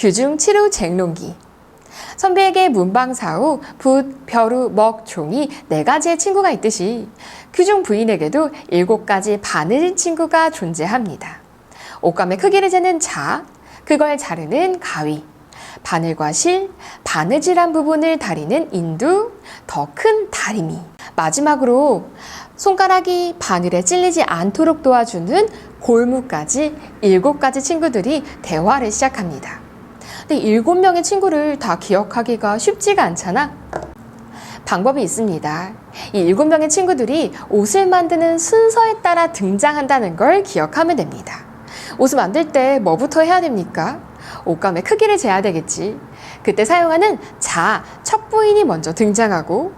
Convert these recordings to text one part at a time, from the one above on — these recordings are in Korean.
규중 칠우 쟁론기. 선비에게 문방사우, 붓, 벼루, 먹, 종이 4가지의 친구가 있듯이 규중 부인에게도 7가지 바느질 친구가 존재합니다. 옷감의 크기를 재는 자, 그걸 자르는 가위, 바늘과 실, 바느질한 부분을 다리는 인두, 더 큰 다리미. 마지막으로 손가락이 바늘에 찔리지 않도록 도와주는 골무까지 7가지 친구들이 대화를 시작합니다. 근데 7명의 친구를 다 기억하기가 쉽지가 않잖아. 방법이 있습니다. 이 7명의 친구들이 옷을 만드는 순서에 따라 등장한다는 걸 기억하면 됩니다. 옷을 만들 때 뭐부터 해야 됩니까? 옷감의 크기를 재야 되겠지. 그때 사용하는 자, 척부인이 먼저 등장하고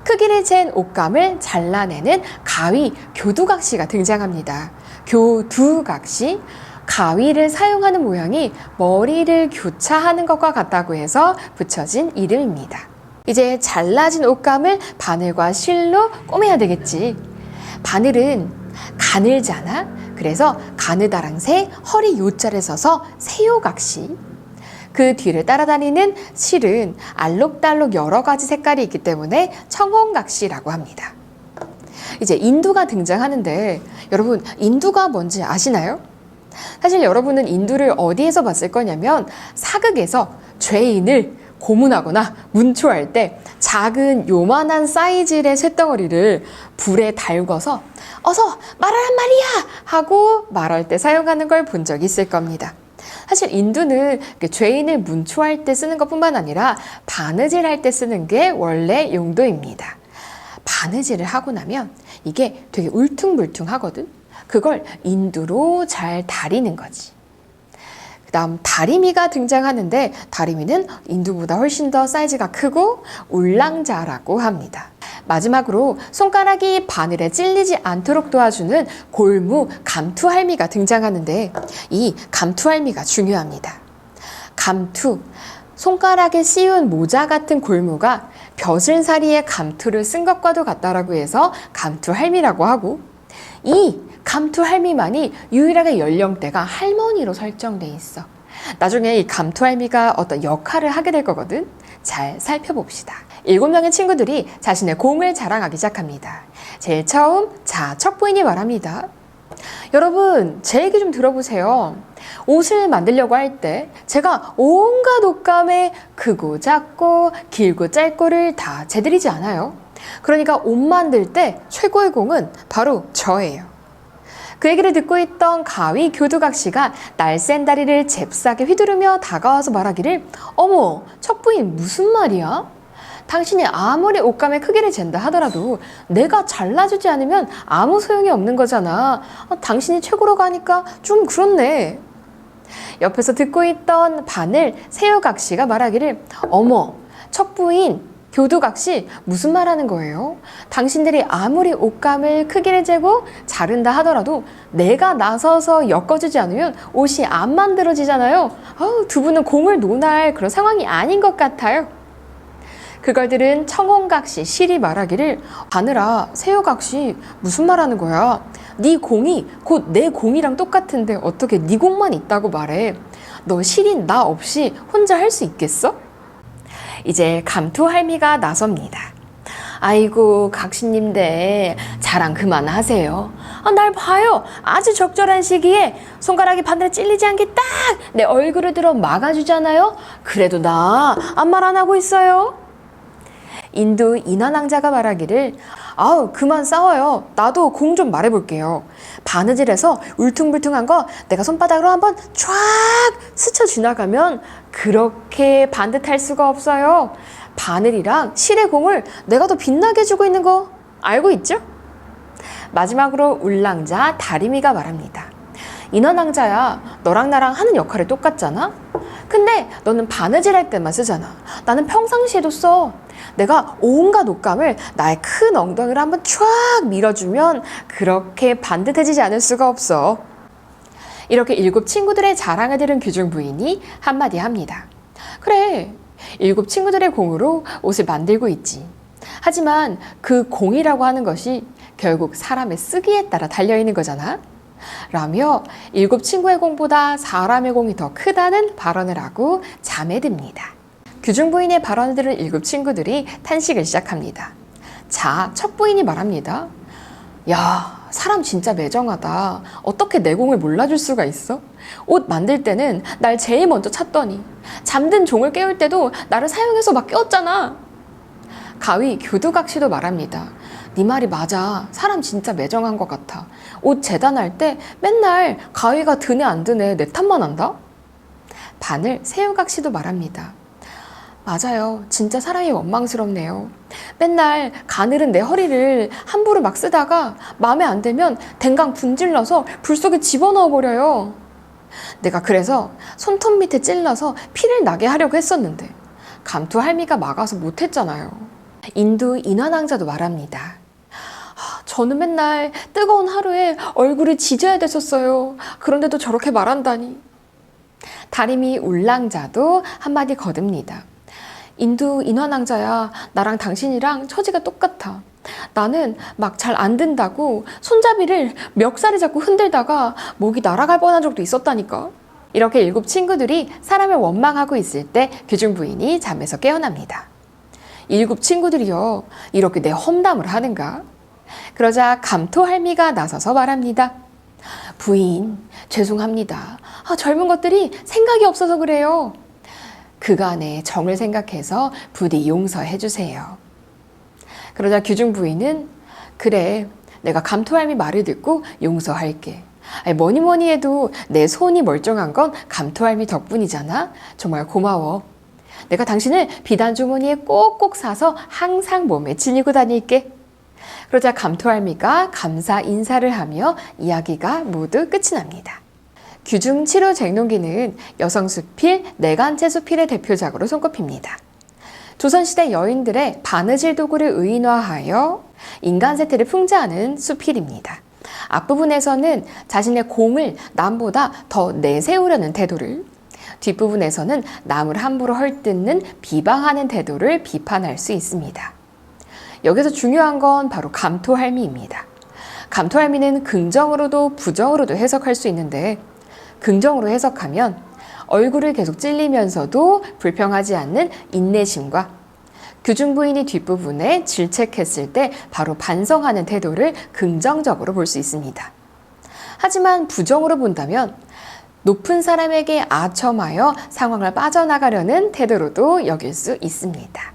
크기를 잰 옷감을 잘라내는 가위, 교두각시가 등장합니다. 교두각시, 가위를 사용하는 모양이 머리를 교차하는 것과 같다고 해서 붙여진 이름입니다. 이제 잘라진 옷감을 바늘과 실로 꼬매야 되겠지. 바늘은 가늘잖아. 그래서 가느다랑새 허리 요자를 써서 새요각시. 그 뒤를 따라다니는 실은 알록달록 여러 가지 색깔이 있기 때문에 청홍각시라고 합니다. 이제 인두가 등장하는데 여러분 인두가 뭔지 아시나요? 사실 여러분은 인두를 어디에서 봤을 거냐면 사극에서 죄인을 고문하거나 문초할 때 작은 요만한 사이즈의 쇳덩어리를 불에 달궈서 어서 말하란 말이야 하고 말할 때 사용하는 걸 본 적이 있을 겁니다. 사실 인두는 죄인을 문초할 때 쓰는 것뿐만 아니라 바느질할 때 쓰는 게 원래 용도입니다. 바느질을 하고 나면 이게 되게 울퉁불퉁하거든. 그걸 인두로 잘 다리는 거지. 그 다음 다리미가 등장하는데 다리미는 인두보다 훨씬 더 사이즈가 크고 울랑자라고 합니다. 마지막으로 손가락이 바늘에 찔리지 않도록 도와주는 골무, 감투할미가 등장하는데 이 감투할미가 중요합니다. 감투, 손가락에 씌운 모자 같은 골무가 벼슬살이의 감투를 쓴 것과도 같다라고 해서 감투할미라고 하고 이 감투할미만이 유일하게 연령대가 할머니로 설정돼 있어. 나중에 이 감투할미가 어떤 역할을 하게 될 거거든. 잘 살펴봅시다. 7명의 친구들이 자신의 공을 자랑하기 시작합니다. 제일 처음 자, 척부인이 말합니다. 여러분, 제 얘기 좀 들어보세요. 옷을 만들려고 할 때 제가 온갖 옷감에 크고 작고 길고 짧고를 다 재드리지 않아요. 그러니까 옷 만들 때 최고의 공은 바로 저예요. 그 얘기를 듣고 있던 가위 교두각시가 날쌘 다리를 잽싸게 휘두르며 다가와서 말하기를 어머, 척부인 무슨 말이야? 당신이 아무리 옷감의 크기를 잰다 하더라도 내가 잘라주지 않으면 아무 소용이 없는 거잖아. 당신이 최고라고 하니까 좀 그렇네. 옆에서 듣고 있던 바늘 새우각시가 말하기를 어머, 척부인 교두각시 무슨 말 하는 거예요? 당신들이 아무리 옷감을 크기를 재고 자른다 하더라도 내가 나서서 엮어주지 않으면 옷이 안 만들어지잖아요. 두 분은 공을 논할 그런 상황이 아닌 것 같아요. 그걸 들은 청홍각시 실이 말하기를 바늘아, 새우각시 무슨 말 하는 거야? 네 공이 곧 내 공이랑 똑같은데 어떻게 네 공만 있다고 말해? 너 실인 나 없이 혼자 할 수 있겠어? 이제 감투할미가 나섭니다. 아이고 각시님들 자랑 그만하세요. 날 봐요. 아주 적절한 시기에 손가락이 바늘에 찔리지 않게 딱 내 얼굴을 들어 막아주잖아요. 그래도 나 아무 말 안 하고 있어요. 인두 인화낭자가 말하기를 그만 싸워요. 나도 공 좀 말해볼게요. 바느질해서 울퉁불퉁한 거 내가 손바닥으로 한번 쫙 스쳐 지나가면 그렇게 반듯할 수가 없어요. 바늘이랑 실의 공을 내가 더 빛나게 해주고 있는 거 알고 있죠? 마지막으로 울랑자 다리미가 말합니다. 인화낭자야, 너랑 나랑 하는 역할이 똑같잖아? 근데 너는 바느질 할 때만 쓰잖아. 나는 평상시에도 써. 내가 온갖 옷감을 나의 큰 엉덩이를 한번 쫙 밀어주면 그렇게 반듯해지지 않을 수가 없어. 이렇게 7 친구들의 자랑을 들은 규중 부인이 한마디 합니다. 그래, 7 친구들의 공으로 옷을 만들고 있지. 하지만 그 공이라고 하는 것이 결국 사람의 쓰기에 따라 달려있는 거잖아. 라며 7친구의 공보다 사람의 공이 더 크다는 발언을 하고 잠에 듭니다. 규중부인의 발언을 들은 7친구들이 탄식을 시작합니다. 자, 첫 부인이 말합니다. 야, 사람 진짜 매정하다. 어떻게 내 공을 몰라줄 수가 있어? 옷 만들 때는 날 제일 먼저 찾더니 잠든 종을 깨울 때도 나를 사용해서 막 깨웠잖아. 가위 교두각시도 말합니다. 네 말이 맞아. 사람 진짜 매정한 것 같아. 옷 재단할 때 맨날 가위가 드네 안 드네 내 탓만 한다? 바늘 새우각시도 말합니다. 맞아요. 진짜 사람이 원망스럽네요. 맨날 가늘은 내 허리를 함부로 막 쓰다가 마음에 안 들면 댕강 분질러서 불 속에 집어넣어 버려요. 내가 그래서 손톱 밑에 찔러서 피를 나게 하려고 했었는데 감투 할미가 막아서 못했잖아요. 인두 인화낭자도 말합니다. 저는 맨날 뜨거운 하루에 얼굴을 지져야 됐었어요. 그런데도 저렇게 말한다니. 다리미 울랑자도 한마디 거듭니다. 인두 인화낭자야, 나랑 당신이랑 처지가 똑같아. 나는 막 잘 안 된다고 손잡이를 멱살에 잡고 흔들다가 목이 날아갈 뻔한 적도 있었다니까. 이렇게 7친구들이 사람을 원망하고 있을 때 규중부인이 잠에서 깨어납니다. 7친구들이요, 이렇게 내 험담을 하는가? 그러자 감토할미가 나서서 말합니다. 부인, 죄송합니다. 젊은 것들이 생각이 없어서 그래요. 그간의 정을 생각해서 부디 용서해 주세요. 그러자 규중 부인은 그래, 내가 감토할미 말을 듣고 용서할게. 뭐니 해도 내 손이 멀쩡한 건 감토할미 덕분이잖아. 정말 고마워. 내가 당신을 비단 주머니에 꼭꼭 사서 항상 몸에 지니고 다닐게. 그러자 감토할미가 감사 인사를 하며 이야기가 모두 끝이 납니다. 규중 7호 쟁농기는 여성수필, 내간체수필의 대표작으로 손꼽힙니다. 조선시대 여인들의 바느질 도구를 의인화하여 인간 세태를 풍자하는 수필입니다. 앞부분에서는 자신의 공을 남보다 더 내세우려는 태도를, 뒷부분에서는 남을 함부로 헐뜯는 비방하는 태도를 비판할 수 있습니다. 여기서 중요한 건 바로 감토할미입니다. 감토할미는 긍정으로도 부정으로도 해석할 수 있는데 긍정으로 해석하면 얼굴을 계속 찔리면서도 불평하지 않는 인내심과 규중부인이 뒷부분에 질책했을 때 바로 반성하는 태도를 긍정적으로 볼 수 있습니다. 하지만 부정으로 본다면 높은 사람에게 아첨하여 상황을 빠져나가려는 태도로도 여길 수 있습니다.